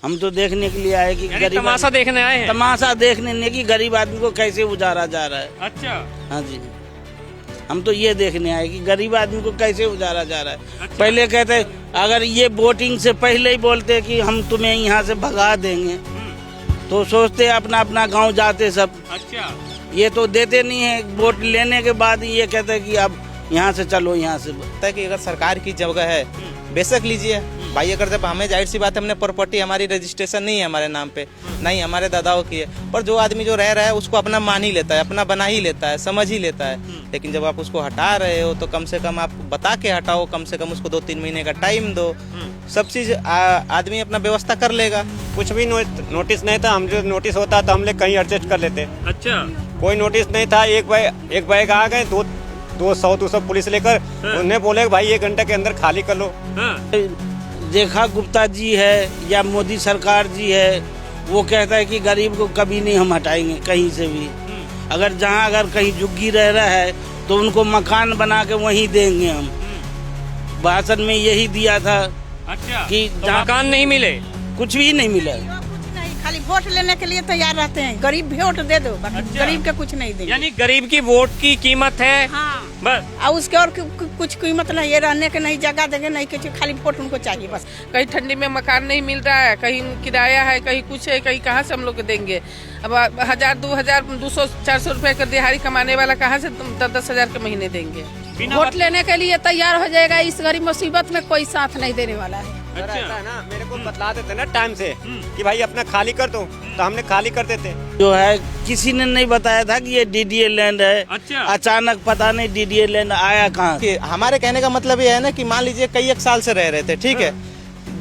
हम तो देखने के लिए आए कि गरीब तमाशा देखने आए हैं। तमाशा देखने नहीं कि गरीब आदमी को कैसे उजारा जा रहा है। अच्छा। हाँ जी, हम तो ये देखने आए कि गरीब आदमी को कैसे उजारा जा रहा है। अच्छा। पहले कहते अगर ये वोटिंग से पहले ही बोलते कि हम तुम्हें यहाँ से भगा देंगे तो सोचते अपना अपना गांव जाते सब। अच्छा। ये तो देते नहीं है, वोट लेने के बाद ये कहते हैं कि अब यहाँ से चलो, यहाँ से। कि अगर सरकार की जगह है बेशक लीजिए भाई। अगर जब हमें जाहिर सी बात है, हमने प्रॉपर्टी हमारी रजिस्ट्रेशन नहीं है हमारे नाम पे, नहीं हमारे दादाओं की है, पर जो आदमी जो रह रहा है उसको अपना मान ही लेता है, अपना बना ही लेता है, समझ ही लेता है। लेकिन जब आप उसको हटा रहे हो तो कम से कम आप बता के हटाओ, कम से कम उसको 2-3 महीने का टाइम दो, सब चीज आदमी अपना व्यवस्था कर लेगा। कुछ भी नोटिस नहीं था, हम जो नोटिस होता तो हम लोग कहीं एडजस्ट कर लेते। अच्छा। कोई नोटिस नहीं था। एक बैग आ गए, 200 पुलिस लेकर, उन्हें बोले भाई 1 घंटे के अंदर खाली कर लो। रेखा गुप्ता जी है या मोदी सरकार जी है, वो कहता है कि गरीब को कभी नहीं हम हटाएंगे कहीं से भी। अगर कहीं झुग्गी रह रहा है तो उनको मकान बना के वहीं देंगे हम। भाषण में यही दिया था। अच्छा। कि तो मकान नहीं मिले, कुछ भी नहीं मिला। खाली वोट लेने के लिए तैयार रहते हैं। गरीब वोट दे दो, अच्छा। गरीब के कुछ नहीं देंगे। यानी गरीब की वोट की कीमत है। हाँ। बस। और उसके और कुछ कीमत नहीं, ये रहने के नहीं जगह देंगे, नहीं कुछ, खाली वोट उनको चाहिए बस। कहीं ठंडी में मकान नहीं मिल रहा है, कहीं किराया है, कहीं कुछ है, कहीं कहाँ से हम लोग देंगे। अब 1000, 2000, 200, 400 रुपए का दिहाड़ी कमाने वाला कहाँ से 10-10 हजार के महीने देंगे। वोट लेने के लिए तैयार हो जाएगा। इस गरीब मुसीबत में कोई साथ नहीं देने वाला है। ऐसा है ना, मेरे को बतला देते ना टाइम से कि भाई अपना खाली कर दो, तो हमने खाली कर देते। जो है किसी ने नहीं बताया था कि ये डीडीए लैंड है। अच्छा। अचानक पता नहीं डीडीए लैंड आया कहाँ। कि हमारे कहने का मतलब ये है ना कि मान लीजिए कई एक साल से रह रहे थे, ठीक है,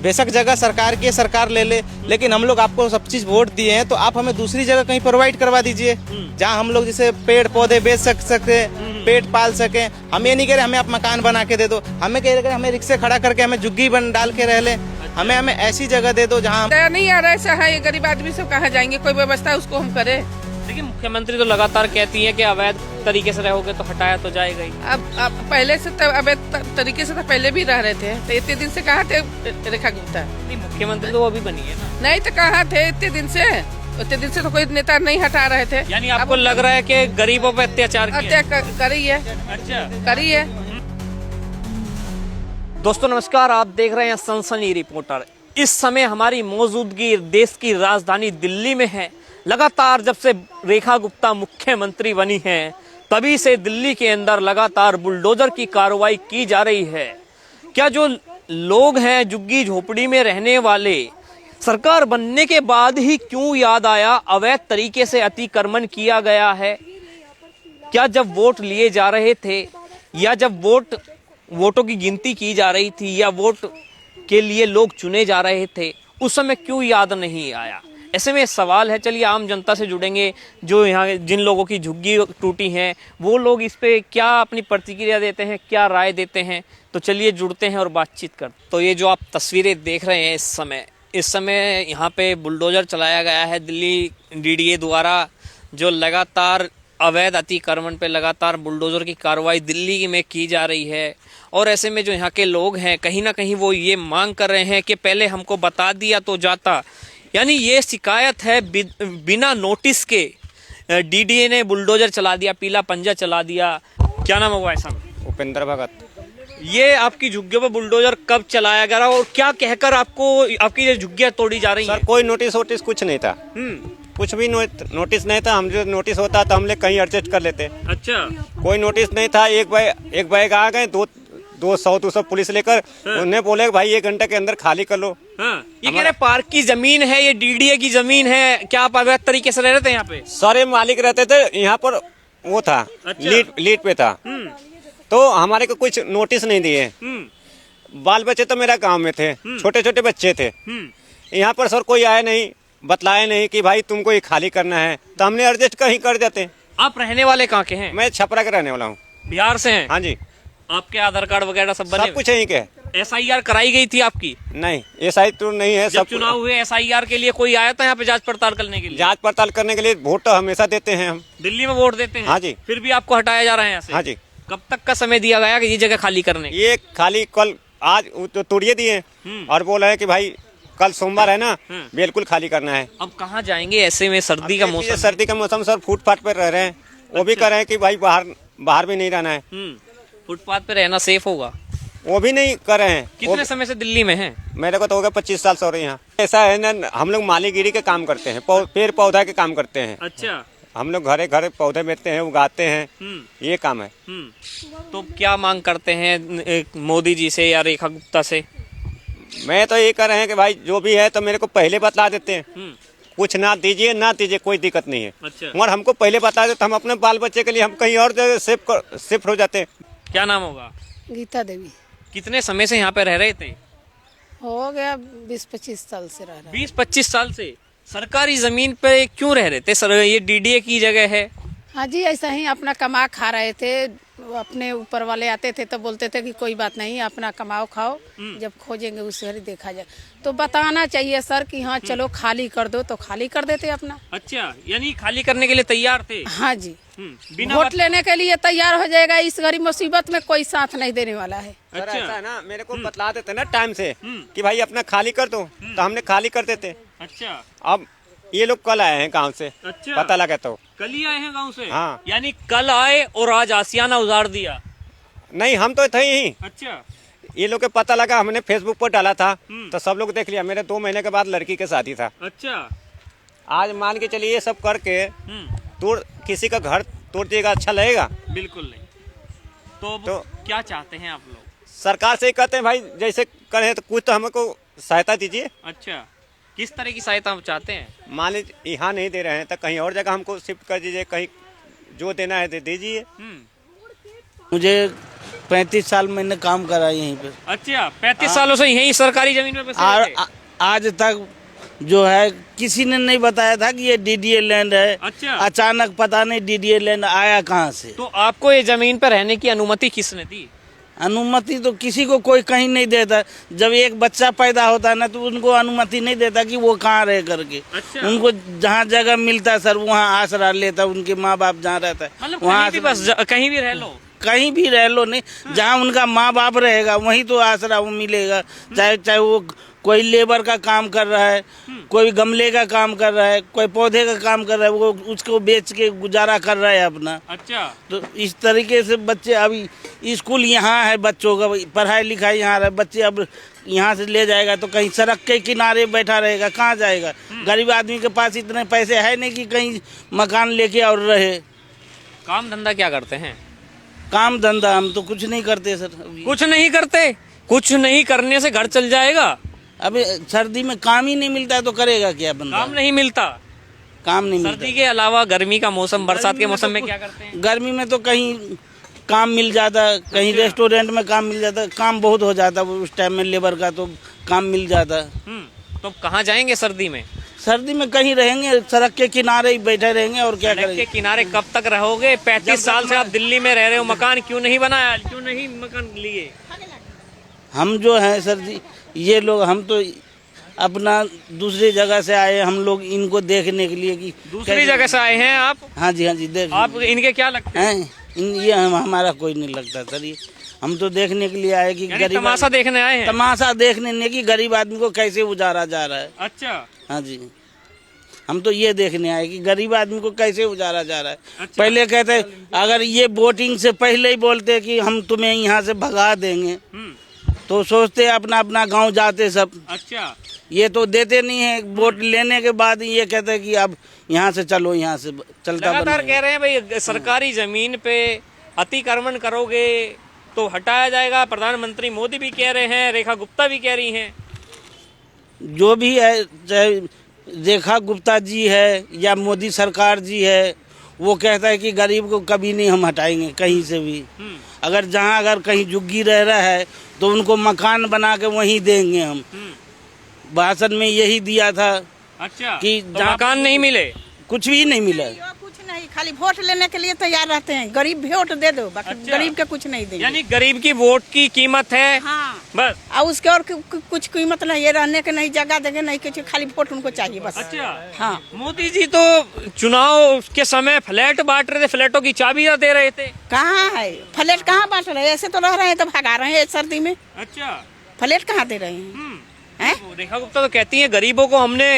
बेशक जगह सरकार की है, सरकार ले ले, लेकिन हम लोग आपको सब चीज वोट दिए हैं तो आप हमें दूसरी जगह कहीं प्रोवाइड करवा दीजिए जहाँ हम लोग जैसे पेड़ पौधे बेच सके, पेट पाल सके। हम ये नहीं कह रहे हमें आप मकान बना के दे दो, हमें कह रहे हमें रिक्शे खड़ा करके हमें झुग्गी बन डाल के रह ले, हमें ऐसी जगह दे दो जहाँ दया नहीं आ रहा है। ऐसा है, ये गरीब आदमी सब कहाँ जाएंगे, कोई व्यवस्था उसको हम करें। लेकिन मुख्यमंत्री तो लगातार कहती है कि अवैध तरीके से रहोगे तो हटाया तो जाएगा ही। अब पहले से तो अवैध तरीके से तो पहले भी रह रहे थे, तो इतने दिन से कहाँ थे रेखा गुप्ता? नहीं, मुख्यमंत्री तो वो भी बनी है ना। नहीं तो कहाँ थे इतने दिन से? उतने दिन से तो कोई नेता नहीं हटा रहे थे। यानी आपको लग रहा है कि गरीबों पर अत्याचार करी है। अच्छा। करी है। दोस्तों नमस्कार, आप देख रहे हैं सनसनी रिपोर्टर। इस समय हमारी मौजूदगी देश की राजधानी दिल्ली में है। लगातार जब से रेखा गुप्ता मुख्यमंत्री बनी हैं तभी से दिल्ली के अंदर लगातार बुलडोजर की कार्रवाई की जा रही है। क्या जो लोग हैं झुग्गी झोपड़ी में रहने वाले, सरकार बनने के बाद ही क्यों याद आया अवैध तरीके से अतिक्रमण किया गया है? क्या जब वोट लिए जा रहे थे या जब वोटों की गिनती की जा रही थी या वोट के लिए लोग चुने जा रहे थे, उस समय क्यों याद नहीं आया? ऐसे में सवाल है। चलिए आम जनता से जुड़ेंगे, जो यहाँ जिन लोगों की झुग्गी टूटी हैं वो लोग इस पे क्या अपनी प्रतिक्रिया देते हैं, क्या राय देते हैं। तो चलिए जुड़ते हैं और बातचीत करते। तो ये जो आप तस्वीरें देख रहे हैं इस समय यहाँ पे बुलडोजर चलाया गया है दिल्ली डीडीए द्वारा, जो लगातार अवैध अतिक्रमण पे लगातार बुलडोजर की कार्रवाई दिल्ली में की जा रही है। और ऐसे में जो यहाँ के लोग हैं कहीं ना कहीं वो ये मांग कर रहे हैं कि पहले हमको बता दिया तो जाता। यानी ये शिकायत है बिना नोटिस के डीडीए ने बुलडोजर चला दिया, पीला पंजा चला दिया। क्या नाम है भाई साहब? उपेंद्र भगत। ये आपकी झुग्गियों पर बुलडोजर कब चलाया गया और क्या कहकर आपको आपकी झुग्गियां तोड़ी जा रही हैं? सर कोई नोटिस कुछ नहीं था। कुछ भी नोटिस नहीं था। हम जो नोटिस होता तो हम लोग कहीं एडजस्ट कर लेते। अच्छा। कोई नोटिस नहीं था। एक बैग आ गए, 200 पुलिस लेकर, उन्हें बोले भाई 1 घंटे के अंदर खाली कर लो। ये कह रहे पार्क की जमीन है, ये डीडीए की जमीन है। क्या आप अवैध तरीके से रह रहे थे यहाँ पे? सारे मालिक रहते थे यहाँ पर, वो था। अच्छा। लीड पे था। तो हमारे को कुछ नोटिस नहीं दिए। बाल बच्चे तो मेरा गांव में थे, छोटे छोटे बच्चे थे। यहाँ पर सर कोई आया नहीं, बतलाया नहीं कि भाई तुमको ये खाली करना है, तो हमने एडजस्ट कहीं कर देते। आप रहने वाले कहाँ के हैं? मैं छपरा के रहने वाला हूँ। बिहार से हैं? हाँ जी। आपके आधार कार्ड वगैरह सब बने? सब कुछ यहीं के। SIR कराई गई थी आपकी? नहीं, SI तो नहीं है। जब चुनाव हुए SIR के लिए कोई आया था यहाँ पे जांच पड़ताल करने के लिए? जांच पड़ताल करने के लिए वोट तो हमेशा देते हैं हम। दिल्ली में वोट देते हैं? हाँ जी। फिर भी आपको हटाया जा रहा है यहाँ से? हाँ जी। कब तक का समय दिया गया कि ये जगह खाली करने? ये खाली कल आज तो तोड़िए दिए और बोल रहे हैं कि भाई कल सोमवार है ना, बिल्कुल खाली करना है। अब कहाँ जाएंगे ऐसे में, सर्दी का मौसम? सर्दी का मौसम सर, फुटपाथ पर रह रहे हैं। वो भी कह रहे हैं कि भाई बाहर भी नहीं रहना है। फुटपाथ पे रहना सेफ होगा? वो भी नहीं कर रहे हैं। कितने समय से दिल्ली में हैं? मेरे को तो हो गया 25 साल से हो रही यहाँ। ऐसा है ना, हम लोग मालीगिरी के काम करते हैं, पेड़ पौधा के काम करते हैं। अच्छा। हम लोग घरे घरे पौधे बेचते हैं, उगाते हैं, ये काम है। तो क्या मांग करते हैं मोदी जी से या रेखा गुप्ता से? मैं तो ये कह रहे हैं कि भाई जो भी है तो मेरे को पहले बतला देते हैं। कुछ ना दीजिए कोई दिक्कत नहीं है। अच्छा। मगर हमको पहले बता देते, हम अपने बाल बच्चे के लिए हम कहीं और जगह शिफ्ट हो जाते हैं। क्या नाम होगा? गीता देवी। कितने समय से यहाँ पे रह रहे थे? हो गया 20-25 साल से रह रहा है। 20-25 साल से सरकारी जमीन पे क्यों रह रहे थे सर? ये डीडीए की जगह है। हाँ जी, ऐसा ही अपना कमा खा रहे थे। अपने ऊपर वाले आते थे तो बोलते थे कि कोई बात नहीं, अपना कमाओ खाओ, जब खोजेंगे उस घड़ी देखा जाए। तो बताना चाहिए सर कि हाँ चलो खाली कर दो, तो खाली कर देते अपना। अच्छा, यानी खाली करने के लिए तैयार थे? हाँ जी, बिना वोट लेने के लिए तैयार हो जाएगा। इस गरीब मुसीबत में कोई साथ नहीं देने वाला है। सर ऐसा है ना, मेरे को बतला देते ना टाइम से कि भाई अपना खाली कर दो, तो हमने खाली कर देते। अच्छा। अब ये लोग कल आए हैं गाँव से। अच्छा। पता लगा तो कल ही आए हैं गाँव से? हाँ। यानी कल आए और आज आसियाना उजाड़ दिया? नहीं, हम तो थे ही। अच्छा। ये लोग के पता लगा, हमने फेसबुक पर डाला था तो सब लोग देख लिया। मेरे 2 महीने के बाद लड़की के शादी था। अच्छा। आज मान के चलिए ये सब करके किसी का घर तोड़ देगा, अच्छा लगेगा? बिल्कुल नहीं। तो क्या चाहते हैं आप लोग? सरकार से ही कहते हैं भाई जैसे करें तो कुछ तो हमको सहायता दीजिए। अच्छा, किस तरह की सहायता आप चाहते हैं? मान लीजिए यहाँ नहीं दे रहे हैं तो कहीं और जगह हमको शिफ्ट कर दीजिए, कहीं जो देना है दे दीजिए। मुझे 35 साल मैंने काम करा यहीं पे। अच्छा, 35 सालों से यही सरकारी जमीन पे बसे और थे? आज तक जो है किसी ने नहीं बताया था कि ये डीडीए लैंड है। अच्छा। अचानक पता नहीं डीडीए लैंड आया कहाँ से। तो आपको ये जमीन पर रहने की अनुमति किसने दी? अनुमति तो किसी को कोई कहीं नहीं देता। जब एक बच्चा पैदा होता है ना तो उनको अनुमति नहीं देता कि वो कहाँ रह करके। अच्छा। उनको जहाँ जगह मिलता है सर वहाँ आसरा लेता है। उनके माँ बाप जहाँ रहता है मतलब वहाँ कहीं भी बस कहीं भी रह लो? कहीं भी रह लो नहीं, जहाँ उनका माँ बाप रहेगा वहीं तो आसरा वो मिलेगा। चाहे वो कोई लेबर का काम कर रहा है, कोई गमले का काम कर रहा है, कोई पौधे का काम कर रहा है, वो उसको बेच के गुजारा कर रहा है अपना। अच्छा। तो इस तरीके से बच्चे अभी स्कूल यहाँ है, बच्चों का पढ़ाई लिखाई यहाँ है। बच्चे अब यहाँ से ले जाएगा तो कहीं सड़क के किनारे बैठा रहेगा, कहाँ जाएगा? गरीब आदमी के पास इतने पैसे है नहीं कि कहीं मकान लेके और रहे। काम धंधा क्या करते हैं? काम धंधा हम तो कुछ नहीं करते सर। कुछ नहीं करते? कुछ नहीं करने से घर चल जाएगा? अभी सर्दी में काम ही नहीं मिलता तो करेगा क्या बंदा? काम नहीं मिलता? काम नहीं मिलता। सर्दी के अलावा गर्मी का मौसम, बरसात के मौसम में क्या करते हैं? गर्मी में तो कहीं काम मिल जाता, कहीं रेस्टोरेंट में काम मिल जाता। काम बहुत हो जाता उस टाइम में, लेबर का तो काम मिल जाता। तो कहाँ जाएंगे सर्दी में? सर्दी में कहीं रहेंगे, सड़क के किनारे ही बैठे रहेंगे और क्या सड़क करेंगे। के किनारे कब तक रहोगे? 35 साल से आप दिल्ली में रह रहे हो, मकान क्यों नहीं बनाया? क्यों नहीं मकान लिए? हम जो है सर जी, ये लोग हम तो अपना दूसरी जगह से आए, हम लोग इनको देखने के लिए कि दूसरी जगह से आए हैं आप? हाँ जी, हाँ जी। देख आप इनके क्या लगते हैं? ये हमारा कोई नहीं लगता सर। ये हम तो देखने के लिए आए कि गरीब तमाशा देखने आए हैं? तमाशा देखने नहीं कि गरीब आदमी को कैसे उजारा जा रहा है। अच्छा। हाँ जी, हम तो ये देखने आए कि गरीब आदमी को कैसे उजारा जा रहा है। अच्छा। पहले कहते अगर ये वोटिंग से पहले ही बोलते कि हम तुम्हें यहाँ से भगा देंगे तो सोचते अपना अपना गांव जाते सब। अच्छा। ये तो देते नहीं है, वोट लेने के बाद ये कहते हैं कि अब यहाँ से चलो, यहाँ से चलता लगातार कह रहे हैं भाई सरकारी जमीन पे अतिक्रमण करोगे तो हटाया जाएगा। प्रधानमंत्री मोदी भी कह रहे हैं, रेखा गुप्ता भी कह रही हैं। जो भी है, चाहे रेखा गुप्ता जी है या मोदी सरकार जी है, वो कहता है कि गरीब को कभी नहीं हम हटाएंगे कहीं से भी। अगर कहीं झुग्गी रह रहा है तो उनको मकान बना के वहीं देंगे हम। भाषण में यही दिया था। अच्छा। कि तो मकान नहीं मिले? कुछ भी नहीं मिला। कुछ नहीं, खाली वोट लेने के लिए तैयार रहते हैं। गरीब वोट दे दो, बाकी गरीब के कुछ नहीं देंगे। यानी गरीब की वोट की कीमत है? हाँ। बस। और उसके और कुछ कीमत नहीं। ये रहने के नहीं जगह देंगे, नहीं कुछ, खाली वोट उनको चाहिए बस। अच्छा। हाँ। मोदी जी तो चुनाव के समय फ्लैट बांट रहे थे, फ्लैटों की चाबियां दे रहे थे। कहाँ है फ्लैट? कहाँ बांट रहे हैं? ऐसे तो रह रहे हैं तो भगा रहे हैं सर्दी में। अच्छा। फ्लैट कहाँ दे रहे हैं? रेखा गुप्ता तो कहती है गरीबों को हमने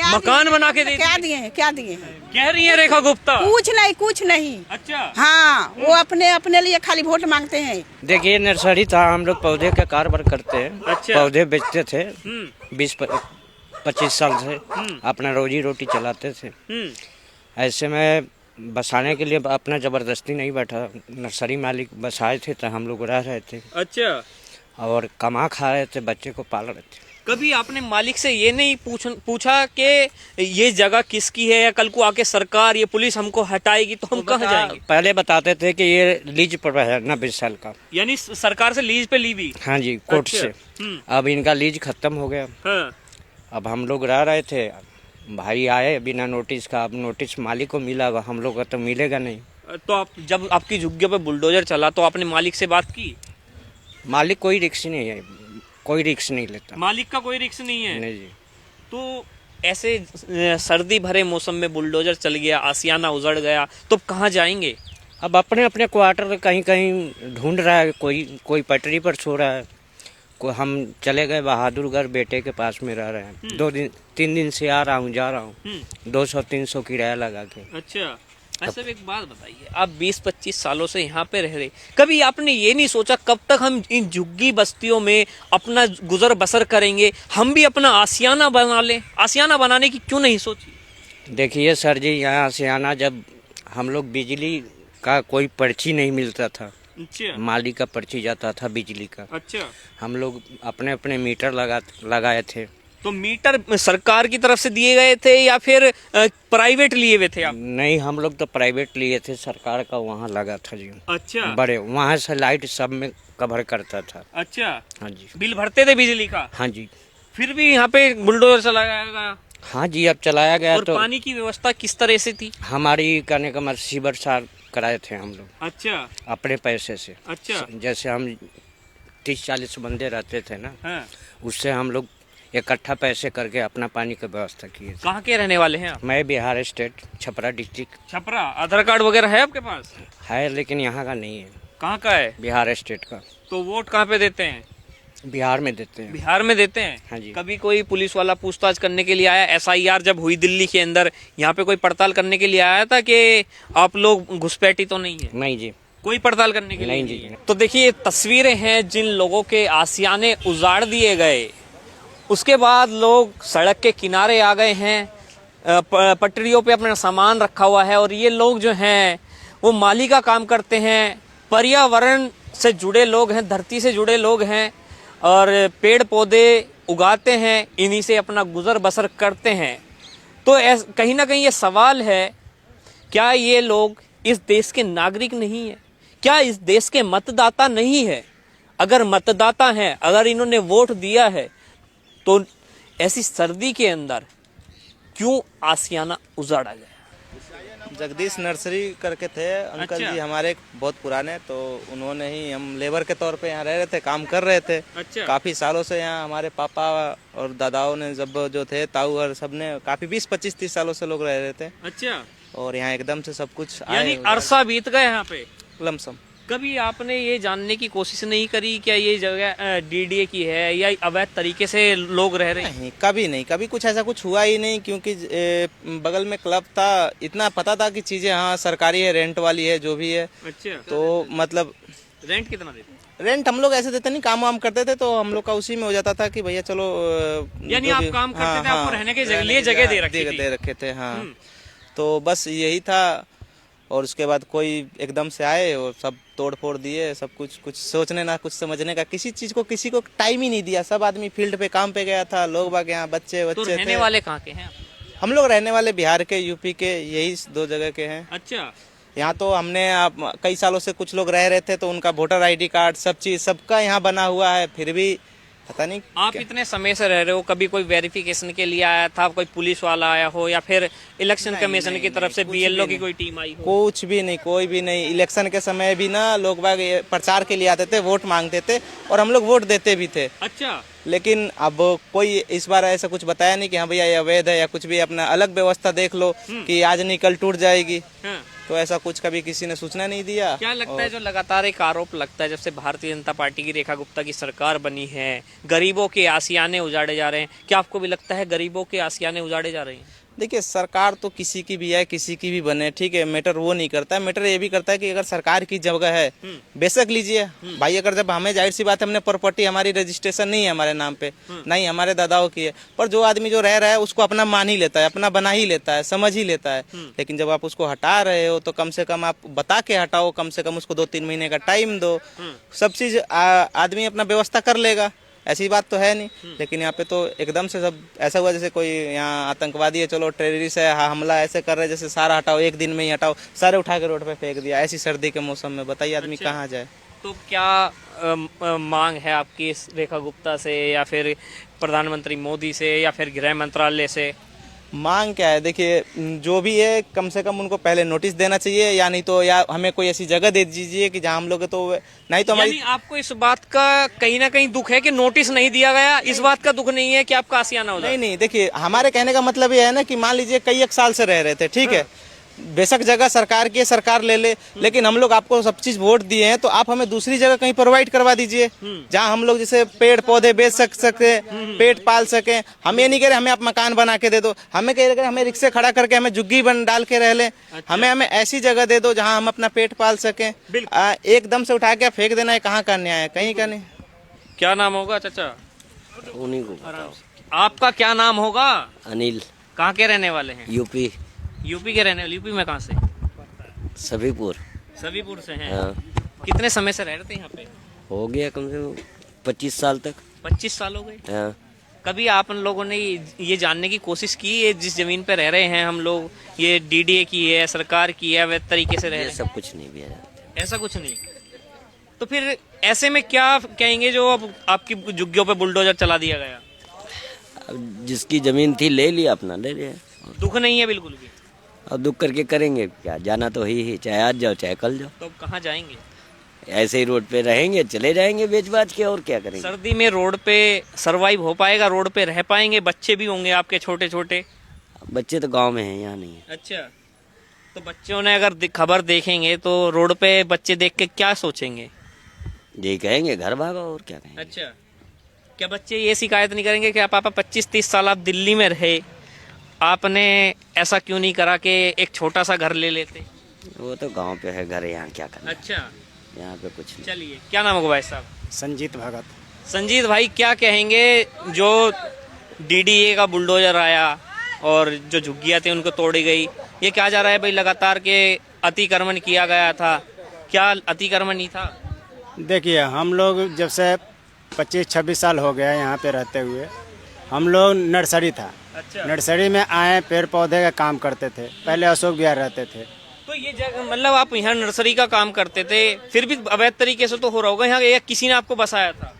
मकान बना के दे क्या दिए हैं, क्या दिए हैं? कह रही है रेखा गुप्ता। कुछ नहीं। अच्छा। हाँ, वो अपने लिए खाली वोट मांगते हैं। देखिए नर्सरी था, हम लोग पौधे का कारोबार करते हैं। अच्छा। पौधे बेचते थे 20-25 साल से, अपना रोजी रोटी चलाते थे। ऐसे में बसाने के लिए अपना जबरदस्ती नहीं बैठा, नर्सरी मालिक बसाए थे तो हम लोग रह रहे थे। अच्छा। और कमा खा रहे थे, बच्चे को पाल रहे थे। कभी आपने मालिक से ये नहीं पूछा कि ये जगह किसकी है, या कल को आके सरकार ये पुलिस हमको हटाएगी तो हम कहाँ जाएंगे? पहले बताते थे कि ये लीज पर है 90 साल का, यानी सरकार से लीज पे ली हुई। हाँ जी, कोर्ट अच्छा। से। अब इनका लीज खत्म हो गया। हाँ। अब हम लोग रह रहे थे, भाई आए बिना नोटिस का। अब नोटिस मालिक को मिला, हम लोग को तो मिलेगा नहीं। तो आप जब आपकी झुग्गियों पे बुलडोजर चला तो आपने मालिक से बात की? मालिक कोई रिक्स नहीं है, कोई रिक्स नहीं लेता। मालिक का कोई रिक्स नहीं है? नहीं जी। तो ऐसे सर्दी भरे मौसम में बुलडोजर चल गया, आसियाना उजड़ गया, तो अब कहाँ जाएंगे? अब अपने अपने क्वार्टर कहीं कहीं ढूंढ रहा है, कोई पटरी पर सो रहा है। हम चले गए बहादुरगढ़, बेटे के पास में रह रहे हैं। 2-3 दिन से आ रहा हूँ, जा रहा हूँ, 200-300 किराया लगा के। अच्छा। ऐसे एक बात बताइए, आप 20-25 सालों से यहाँ पे रह रहे, कभी आपने ये नहीं सोचा कब तक हम इन झुग्गी बस्तियों में अपना गुजर बसर करेंगे, हम भी अपना आसियाना बना लें? आसियाना बनाने की क्यों नहीं सोची? देखिए सर जी, यहाँ से आना, जब हम लोग बिजली का कोई पर्ची नहीं मिलता था, अच्छा। मालिक का पर्ची जाता था बिजली का। अच्छा। हम लोग अपने अपने मीटर लगाए थे। तो मीटर सरकार की तरफ से दिए गए थे या फिर प्राइवेट लिए हुए थे आप? नहीं, हम लोग तो प्राइवेट लिए थे, सरकार का वहाँ लगा था जी। अच्छा। बड़े वहाँ से लाइट सब में कवर करता था। अच्छा। हाँ जी। बिल भरते थे बिजली का? हाँ जी। फिर भी यहाँ पे बुलडोजर चलाया गया? हाँ जी, अब चलाया गया। और तो पानी की व्यवस्था किस तरह से थी? हमारी कहने का रिसीवर सार कराए थे हम लोग अच्छा। अपने पैसे से। अच्छा। जैसे हम 30-40 बंदे रहते थे ना, हाँ। उससे हम लोग इकट्ठा पैसे करके अपना पानी की व्यवस्था किए। कहाँ के रहने वाले हैं आप? मैं बिहार स्टेट, छपरा डिस्ट्रिक्ट। छपरा। आधार कार्ड वगैरह है आपके पास? है, लेकिन यहाँ का नहीं है। कहाँ का है? बिहार स्टेट का। तो वोट कहाँ पे देते हैं? बिहार में देते हैं। बिहार में देते हैं? हाँ जी। कभी कोई पुलिस वाला पूछताछ करने के लिए आया? SIR जब हुई दिल्ली के अंदर, यहाँ पे कोई पड़ताल करने के लिए आया था कि आप लोग घुसपैठी तो नहीं है? नहीं जी, कोई पड़ताल करने के लिए नहीं जी। तो देखिए, तस्वीरें हैं जिन लोगों के आसियाने उजाड़ दिए गए, उसके बाद लोग सड़क के किनारे आ गए हैं, पटरियों पे अपना सामान रखा हुआ है, और ये लोग जो हैं वो माली का काम करते हैं, पर्यावरण से जुड़े लोग हैं, धरती से जुड़े लोग हैं, और पेड़ पौधे उगाते हैं, इन्हीं से अपना गुजर बसर करते हैं। तो कहीं ना कहीं ये सवाल है, क्या ये लोग इस देश के नागरिक नहीं है? क्या इस देश के मतदाता नहीं है? अगर मतदाता हैं, अगर इन्होंने वोट दिया है, तो ऐसी सर्दी के अंदर क्यों आसियाना उजाड़ा गया? जगदीश नर्सरी करके थे अंकल अच्छा। जी हमारे बहुत पुराने, तो उन्होंने ही, हम लेबर के तौर पे यहाँ रह रहे थे, काम कर रहे थे। अच्छा। काफी सालों से यहाँ हमारे पापा और दादाओं ने, जब जो थे ताऊ और सबने, काफी 20-25-30 सालों से लोग रह रहे थे। अच्छा। और यहाँ एकदम से सब कुछ यानी अरसा बीत गए यहाँ पे लमसम। कभी आपने ये जानने की कोशिश नहीं करी क्या ये जगह DDA की है या अवैध तरीके से लोग रह रहे हैं? नहीं, कभी नहीं, कभी कुछ ऐसा कुछ हुआ ही नहीं, क्योंकि बगल में क्लब था, इतना पता था कि चीजें हाँ सरकारी है, रेंट वाली है, जो भी है। अच्छा। तो मतलब रेंट कितना देते हैं? रेंट हम लोग ऐसे देते नहीं, काम वाम करते थे तो हम लोग का उसी में हो जाता था कि भैया चलो। यानी आप काम करते थे, आपको रहने के लिए जगह दे रखे थे। हाँ, तो बस यही था। और उसके बाद कोई एकदम से आए और सब तोड़ फोड़ दिए, सब कुछ सोचने ना कुछ समझने का, किसी चीज को, किसी को टाइम ही नहीं दिया। सब आदमी फील्ड पे काम पे गया था, लोग बाग यहाँ बच्चे तो रहने थे। वाले कहाँ के हैं? हम लोग रहने वाले बिहार के, यूपी के, यही 2 जगह के हैं। अच्छा। यहाँ तो हमने कई सालों से कुछ लोग रह रहे थे, तो उनका वोटर ID कार्ड, सब चीज सबका यहाँ बना हुआ है, फिर भी पता नहीं। आप इतने समय से रह रहे हो, कभी कोई वेरिफिकेशन के लिए आया था, कोई पुलिस वाला आया हो, या फिर इलेक्शन कमीशन की तरफ से BLO की कोई टीम आई हो? कुछ भी नहीं, कोई भी नहीं। इलेक्शन के समय भी ना लोग बाग प्रचार के लिए आते थे, वोट मांगते थे, और हम लोग वोट देते भी थे। अच्छा। लेकिन अब कोई इस बार ऐसा कुछ बताया नहीं कि हाँ भैया ये अवैध है या कुछ भी, अपना अलग व्यवस्था देख लो कि आज नहीं कल टूट जाएगी। तो ऐसा कुछ कभी किसी ने सूचना नहीं दिया। क्या लगता है जो लगातार एक आरोप लगता है जब से भारतीय जनता पार्टी की रेखा गुप्ता की सरकार बनी है, गरीबों के आशियाने उजाड़े जा रहे हैं, क्या आपको भी लगता है गरीबों के आशियाने उजाड़े जा रहे हैं? देखिए, सरकार तो किसी की भी है, किसी की भी बने, ठीक है, मैटर वो नहीं करता है। मैटर ये भी करता है कि अगर सरकार की जगह है बेशक लीजिए भाई। अगर जब हमें, जाहिर सी बात है, हमने प्रॉपर्टी, हमारी रजिस्ट्रेशन नहीं है हमारे नाम पे, नहीं हमारे दादाओं की है, पर जो आदमी जो रह रहा है उसको अपना मान ही लेता है, अपना बना ही लेता है, समझ ही लेता है। लेकिन जब आप उसको हटा रहे हो तो कम से कम आप बता के हटाओ, कम से कम उसको 2-3 महीने का टाइम दो, सब चीज आदमी अपना व्यवस्था कर लेगा। ऐसी बात तो है नहीं। लेकिन यहाँ पे तो एकदम से सब ऐसा हुआ जैसे कोई यहाँ आतंकवादी है, चलो टेररिस्ट है, हमला ऐसे कर रहे हैं जैसे सारा हटाओ, एक दिन में ही हटाओ, सारे उठा के रोड पे फेंक दिया। ऐसी सर्दी के मौसम में बताइए आदमी कहाँ जाए। तो क्या मांग है आपकी इस रेखा गुप्ता से, या फिर प्रधानमंत्री मोदी से, या फिर गृह मंत्रालय से? मांग क्या है, देखिए जो भी है कम से कम उनको पहले नोटिस देना चाहिए, या नहीं तो या हमें कोई ऐसी जगह दे दीजिए कि जहाँ हम लोग, तो नहीं तो हमारी। आपको इस बात का कहीं ना कहीं दुख है कि नोटिस नहीं दिया गया, इस बात का दुख नहीं है कि आपका आशियाना हो जाए? नहीं, देखिए हमारे कहने का मतलब ये है ना कि मान लीजिए कई एक साल से रह रहे थे, ठीक है, बेशक जगह सरकार की है, सरकार ले ले, लेकिन हम लोग आपको सब चीज वोट दिए हैं, तो आप हमें दूसरी जगह कहीं प्रोवाइड करवा दीजिए जहां हम लोग जैसे पेड़ पौधे बेच सके, पेट पाल सके। हम ये नहीं कह रहे हमें आप मकान बना के दे दो, हमें कह रहे हमें रिक्शे खड़ा करके हमें झुग्गी बन डाल के रह ले। हमें ऐसी जगह दे दो जहाँ हम अपना पेट पाल सके। एकदम से उठा के फेंक देना है, कहाँ का न्याय है, कहीं का नहीं। क्या नाम होगा चाचा? उन्हीं को बताओ। आपका क्या नाम होगा? अनिल। कहाँ के रहने वाले हैं? यूपी। यूपी के रहने वाले? यूपी में कहाँ से? सभीपुर। सभीपुर से हैं। हाँ। कितने समय से रह रहे थे यहाँ पे? हो गया कम से कम 25 साल तक। 25 साल हो गए। हाँ। कभी आप उन लोगों ने ये जानने की कोशिश की है जिस जमीन पे रह रहे हैं हम लोग, ये डीडीए की है, सरकार की है, वह तरीके से रह रहे हैं? सब कुछ नहीं दिया जाता। ऐसा कुछ नहीं। तो फिर ऐसे में क्या कहेंगे जो अब आपकी झुग्गियों पे बुलडोजर चला दिया गया? अब जिसकी जमीन थी ले लिया, अपना ले लिया। दुख नहीं है बिल्कुल भी? अब दुख करके करेंगे क्या, जाना तो ही चाहे आज जाओ चाहे कल जाओ। तो अब कहाँ जाएंगे? ऐसे ही रोड पे रहेंगे, चले जाएंगे बेच बाच के, और क्या करेंगे। सर्दी में रोड पे सरवाइव हो पाएगा? रोड पे रह पाएंगे? बच्चे भी होंगे आपके छोटे छोटे? बच्चे तो गांव में हैं, यहाँ नहीं है। अच्छा, तो बच्चों ने अगर खबर देखेंगे तो रोड पे बच्चे देख के क्या सोचेंगे? यही कहेंगे घर भागो, और क्या कहेंगे। अच्छा, क्या बच्चे ये शिकायत नहीं करेंगे कि पापा 25-30 साल आप दिल्ली में रहे, आपने ऐसा क्यों नहीं करा कि एक छोटा सा घर ले लेते? वो तो गांव पे है घर, यहाँ क्या करना। अच्छा, यहाँ पे कुछ नहीं। चलिए, क्या नाम होगा भाई साहब? संजीत भगत। संजीत भाई, क्या कहेंगे जो डीडीए का बुलडोजर आया और जो झुग्गियाँ थी उनको तोड़ी गई, ये क्या जा रहा है भाई लगातार के अतिक्रमण किया गया था, क्या अतिक्रमण नहीं था? देखिए, हम लोग जब से 25-26 साल हो गया यहाँ पे रहते हुए, हम लोग नर्सरी था। अच्छा। नर्सरी में आए, पेड़ पौधे का काम करते थे, पहले अशोक विहार रहते थे। तो ये जगह मतलब आप यहाँ नर्सरी का काम करते थे, फिर भी अवैध तरीके से तो हो रहा होगा यहाँ, या किसी ने आपको बसाया था?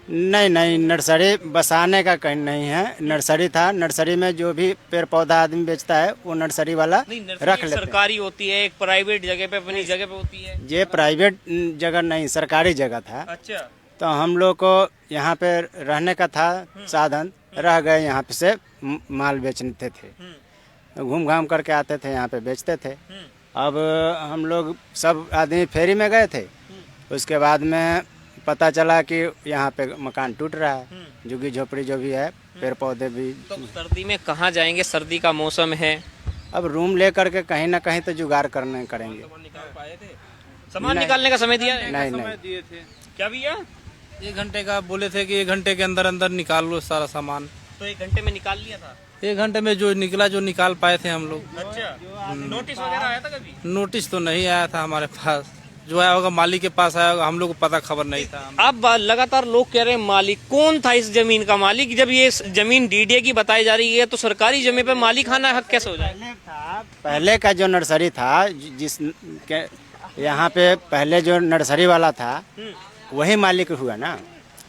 नहीं, नर्सरी बसाने का कहीं नहीं है, नर्सरी था। नर्सरी में जो भी पेड़ पौधा आदमी बेचता है वो नर्सरी वाला रख लेते। सरकारी होती है, एक प्राइवेट जगह पे, अपनी जगह पे होती है। ये प्राइवेट जगह नहीं, सरकारी जगह था। अच्छा, तो हम लोग को यहाँ पे रहने का था साधन, रह गए यहाँ पे से माल बेचते थे, घूम घाम करके आते थे, यहाँ पे बेचते थे। अब हम लोग सब आदमी फेरी में गए थे, उसके बाद में पता चला कि यहाँ पे मकान टूट रहा है, झुग्गी झोपड़ी जो भी है, पेड़ पौधे भी। तो सर्दी में कहाँ जाएंगे? सर्दी का मौसम है। अब रूम ले करके कहीं ना कहीं तो जुगाड़ करेंगे। सामान निकालने का समय दिया है? नहीं, दिए थे। क्या भैया? 1 घंटे का बोले थे कि 1 घंटे के अंदर अंदर निकाल लो सारा सामान। तो 1 घंटे में निकाल लिया था? 1 घंटे में जो निकला, जो निकाल पाए थे हम लोग। अच्छा, नोटिस वगैरह आया था कभी? नोटिस तो नहीं आया था हमारे पास, जो आया होगा मालिक के पास आया होगा, हम लोग को पता खबर नहीं था। अब लगातार लोग कह रहे हैं मालिक कौन था इस जमीन का मालिक? जब ये जमीन डीडीए की बताई जा रही है तो सरकारी जमीन पे मालिक आना हक कैसे हो जाए? पहले का जो नर्सरी था, जिस यहाँ पे पहले जो नर्सरी वाला था वही मालिक हुआ ना।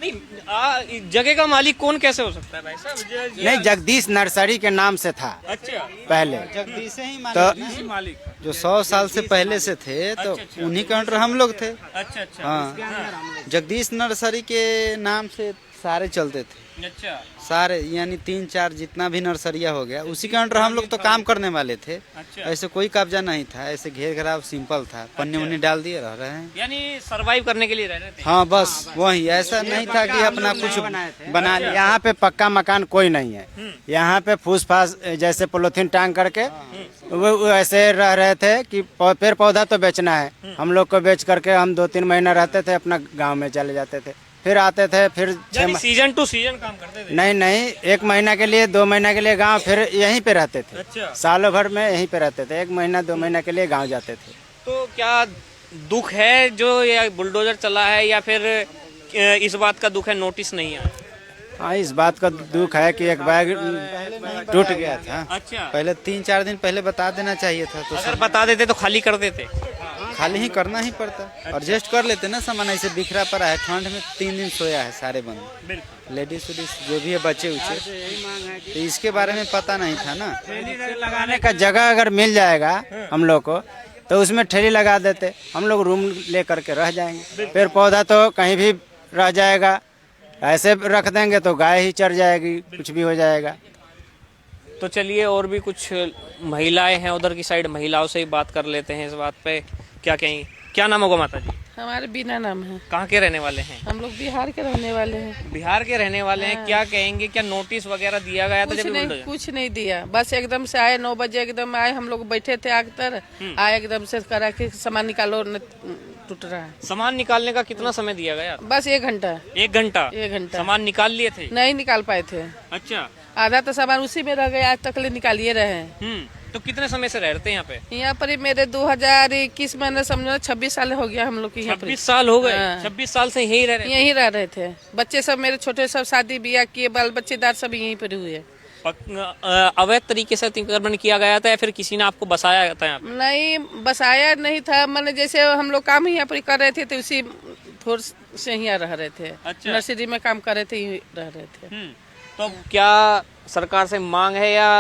नहीं, जगह का मालिक कौन कैसे हो सकता है भाई साहब? नहीं, जगदीश नर्सरी के नाम से था। अच्छा, पहले जगदीश से ही तो मालिक जो 100 साल से पहले से थे तो उन्हीं के अंडर हम लोग थे। अच्छा अच्छा हाँ, जगदीश नर्सरी के नाम से सारे चलते थे, अच्छा सारे यानी 3-4 जितना भी नर्सरिया हो गया उसी के अंडर हम लोग तो काम करने वाले थे। अच्छा। ऐसे कोई कब्जा नहीं था, ऐसे घेर घराव सिंपल था, पन्नी वन्नी डाल दिए रह रहे हैं। यानी सरवाइव करने के लिए रह रहे थे। हाँ बस वही, ऐसा नहीं था कि अपना कुछ बना लिया। यहाँ पे पक्का मकान कोई नहीं है, यहाँ पे फूस फास जैसे पॉलिथीन टांग करके वो ऐसे रह रहे थे कि पेड़ पौधा तो बेचना है। हम लोग को बेच करके हम 2-3 महीना रहते थे, अपना गांव में चले जाते थे, फिर आते थे, फिर सीजन टू सीजन काम करते थे। नहीं 1 महीना के लिए 2 महीना के लिए गांव, फिर यहीं पे रहते थे। अच्छा। सालों भर में यहीं पे रहते थे, 1 महीना 2 महीना के लिए गांव जाते थे। तो क्या दुख है जो ये बुलडोजर चला है, या फिर इस बात का दुख है नोटिस नहीं आया? हाँ, इस बात का दुख है कि एक बैग टूट गया था। अच्छा, पहले 3-4 दिन पहले बता देना चाहिए था, तो अगर बता देते तो खाली कर देते। खाली ही करना ही पड़ता। एडजस्ट कर लेते ना, सामान ऐसे बिखरा पड़ा है, ठंड में 3 दिन सोया है सारे बंद, लेडीज उडीज जो भी है, बच्चे उच्चे, तो इसके बारे में पता नहीं था ना। लगाने का जगह अगर मिल जाएगा हम लोग को तो उसमें ठेली लगा देते, हम लोग रूम ले करके रह जाएंगे। पेड़ पौधा तो कहीं भी रह जाएगा, ऐसे रख देंगे तो गाय ही चर जाएगी, कुछ भी हो जाएगा। तो चलिए और भी कुछ महिलाएं हैं उधर की साइड, महिलाओं से ही बात कर लेते हैं इस बात पे। क्या कहेंगे, क्या नाम होगा माता जी? हमारे बिना नाम है। कहाँ के रहने वाले हैं? हम लोग बिहार के रहने वाले हैं। बिहार के रहने वाले हैं। क्या कहेंगे, क्या नोटिस वगैरह दिया गया था? कुछ नहीं दिया, बस एकदम से आए 9 बजे, एकदम आए, हम लोग बैठे थे आग तर, आए एकदम से करा के सामान निकालो, टूट रहा है। सामान निकालने का कितना समय दिया गया? बस 1 घंटा। 1 घंटा? 1 घंटा सामान निकाल लिए थे? नहीं निकाल पाए थे। अच्छा, आधा तो सामान उसी में रह गया, आज तक ले निकालिए रहे हैं। तो कितने समय से रहते हैं यहाँ पे? यहाँ पर ही मेरे 2021 में समझो 26 साल हो गया हम लोग की। 26 साल हो गए? हाँ। 26 साल से यहीं रह रहे? यहीं रह रहे थे। बच्चे सब मेरे छोटे सब शादी ब्याह किए, बाल बच्चेदार सब यहीं पर हुए। अवैध तरीके से अतिक्रमण किया गया था या फिर किसी ने आपको बसाया था यहाँ पे? नहीं बसाया नहीं था, मैंने जैसे हम लोग काम यहाँ पर कर रहे थे तो उसी फोर्स से यहाँ रह रहे थे। अच्छा। नर्सरी में काम कर रहे थे, यहीं रह रहे थे। तो क्या सरकार से मांग है या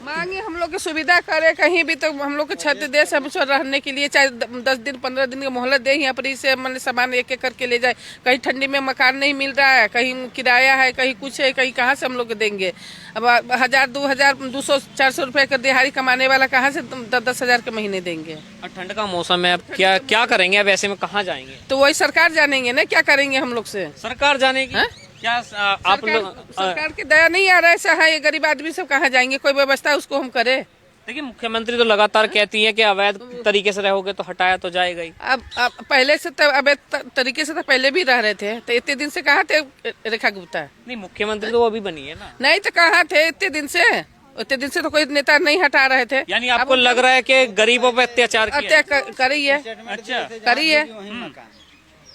मांगे हम लोग की सुविधा करे, कहीं भी तो हम लोग को छत दे सब रहने के लिए, चाहे 10 दिन 15 दिन का मोहलत दे, यहाँ पर इसे मैंने सामान एक एक करके ले जाए। कहीं ठंडी में मकान नहीं मिल रहा है, कहीं किराया है, कहीं कुछ है, कहीं कहाँ से हम लोग देंगे। अब 1000 200 400 रुपए का दिहाड़ी कमाने वाला कहाँ से 10 हजार के महीने देंगे। ठंड का मौसम है, अब क्या करेंगे? अब ऐसे में कहाँ जाएंगे? तो वही सरकार जानेंगे ना क्या करेंगे हम लोग से। सरकार जानेगी क्या? आप लोग सरकार की दया नहीं आ रहा है, ऐसा है, गरीब आदमी सब कहाँ जाएंगे? कोई व्यवस्था उसको हम करें। देखिए मुख्यमंत्री तो लगातार कहती है कि अवैध तरीके से रहोगे तो हटाया तो जाएगा ही। अब पहले से तो अवैध तरीके से तो पहले भी रह रहे थे, तो इतने दिन से कहाँ थे रेखा गुप्ता? नहीं, मुख्यमंत्री तो वो अभी बनी है ना। नहीं तो कहाँ थे इतने दिन से? उतने दिन से तो कोई नेता नहीं हटा रहे थे। यानी आपको लग रहा है कि गरीबों पे अत्याचार करी है? अच्छा, करी है।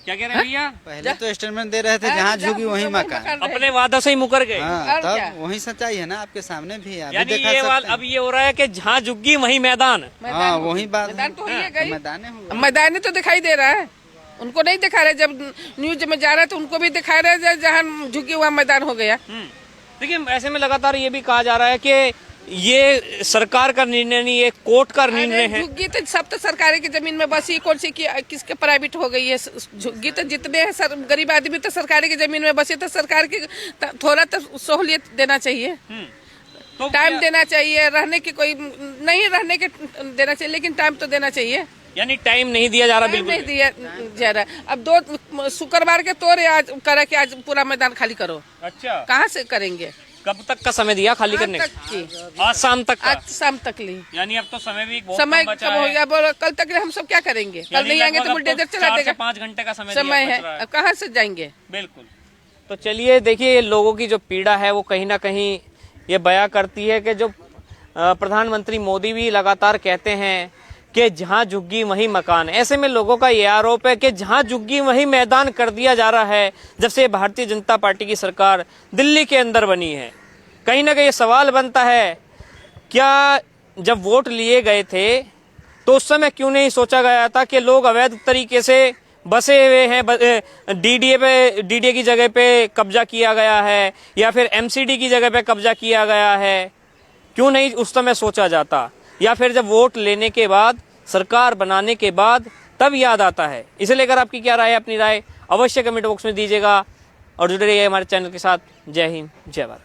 क्या कह रहे हैं भैया? पहले तो स्टेटमेंट दे रहे थे जहाँ झुकी वहीं मकान, अपने वादा से ही मुकर गए। हाँ, तब वही सच्चाई है ना, आपके सामने भी है, यानी ये अब ये हो रहा है कि जहाँ झुग्गी वहीं मैदान। हाँ वही बात, मैदान तो ही है, मैदान मैदान तो दिखाई दे रहा है, उनको नहीं दिखा रहे। जब न्यूज में जा रहे तो उनको भी दिखा रहे, जहाँ झुकी वहाँ मैदान हो गया। देखिए ऐसे में लगातार ये भी कहा जा रहा है कि ये सरकार का निर्णय नहीं, ये कोर्ट का निर्णय है। झुग्गी तो सब तो सरकारी की जमीन में बसी, कौन सी की किसके प्राइवेट हो गई है? झुग्गी तो जितने हैं गरीब आदमी तो सरकारी की जमीन में बसे, तो सरकार की थोड़ा तो सहूलियत देना चाहिए, तो टाइम देना चाहिए, रहने की कोई नहीं रहने के देना चाहिए, लेकिन टाइम तो देना चाहिए। यानी टाइम नहीं दिया जा रहा? बिल्कुल नहीं दिया जा रहा। अब 2 शुक्रवार के तोड़े आज करा के आज पूरा मैदान खाली करो। अच्छा, कहाँ से करेंगे? कब तक का समय दिया खाली करने का? आज शाम तक का? आज शाम तक ली। यानी अब तो समय भी बहुत समय कम बचा कब हो गया? बोलो कल तक हम सब क्या करेंगे? कल नहीं आएंगे तो बुलडोजर चला देगा। 5 घंटे का समय है, अब कहाँ से जाएंगे? बिल्कुल। तो चलिए देखिए, लोगों की जो पीड़ा है वो कहीं ना कहीं ये बयां करती है कि जो प्रधानमंत्री मोदी भी लगातार कहते हैं कि जहां झुग्गी वहीं मकान। ऐसे में लोगों का ये आरोप है कि जहां झुग्गी वहीं मैदान कर दिया जा रहा है जब से भारतीय जनता पार्टी की सरकार दिल्ली के अंदर बनी है। कहीं ना कहीं सवाल बनता है, क्या जब वोट लिए गए थे तो उस समय क्यों नहीं सोचा गया था कि लोग अवैध तरीके से बसे हुए हैं, डीडीए की जगह पे कब्जा किया गया है या फिर एमसीडी की जगह पे कब्जा किया गया है, क्यों नहीं उस समय सोचा जाता, या फिर जब वोट लेने के बाद, सरकार बनाने के बाद तब याद आता है? इसे लेकर आपकी क्या राय है? अपनी राय अवश्य कमेंट बॉक्स में दीजिएगा और जुड़े रहिए हमारे चैनल के साथ। जय हिंद, जय भारत।